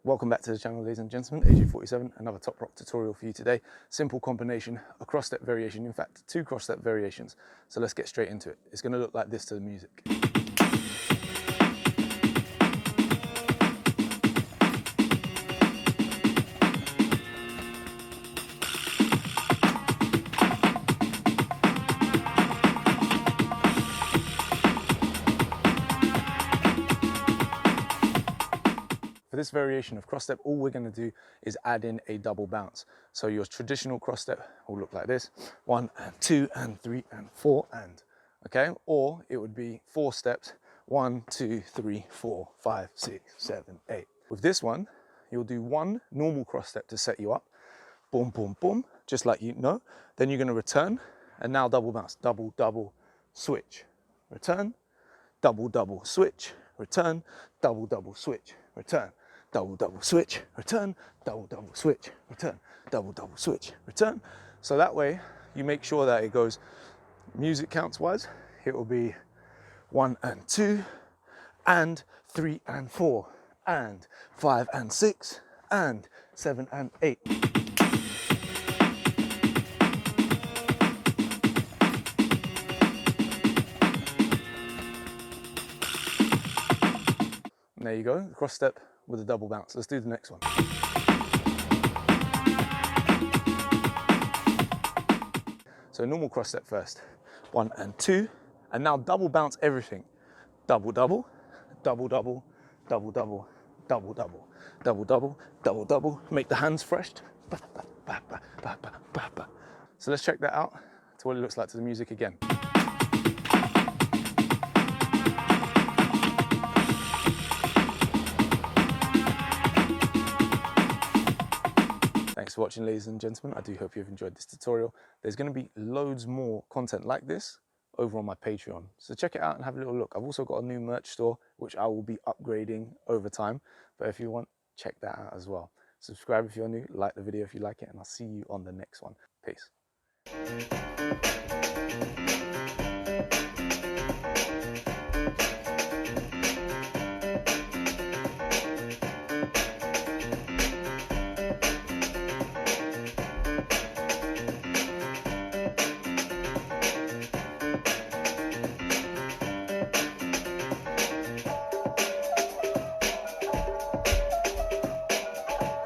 Welcome back to the channel, ladies and gentlemen. AJ47, another top rock tutorial for you today. Simple combination, a cross step variation, in fact 2 cross step variations. So let's get straight into it. It's going to look like this to the music. For this variation of cross step, all we're going to do is add in a double bounce. So your traditional cross step will look like this: 1 and 2 and 3 and 4 and, okay? Or it would be 4 steps: 1, 2, 3, 4, 5, 6, 7, 8. With this one, you'll do 1 normal cross step to set you up. Boom, boom, boom, just like you know. Then you're going to return, and now double bounce. Double, double, switch, return, double, double, switch, return, double, double, switch, return, double, double, switch, return, double, double, switch, return, double, double, switch, return. So that way you make sure that it goes music counts wise. It will be 1 and 2 and 3 and 4 and 5 and 6 and 7 and 8. And there you go, the cross step with a double bounce. Let's do the next one. So normal cross step first, 1 and 2, and now double bounce everything. Double, double, double, double, double, double, double, double, double, double, double, double. Make the hands fresh. So let's check that out to what it looks like to the music again. Thanks for watching, ladies and gentlemen. I do hope you've enjoyed this tutorial. There's going to be loads more content like this over on my Patreon, so check it out and have a little look. I've also got a new merch store which I will be upgrading over time, but if you want, check that out as well. Subscribe if you're new, like the video if you like it, and I'll see you on the next one. Peace.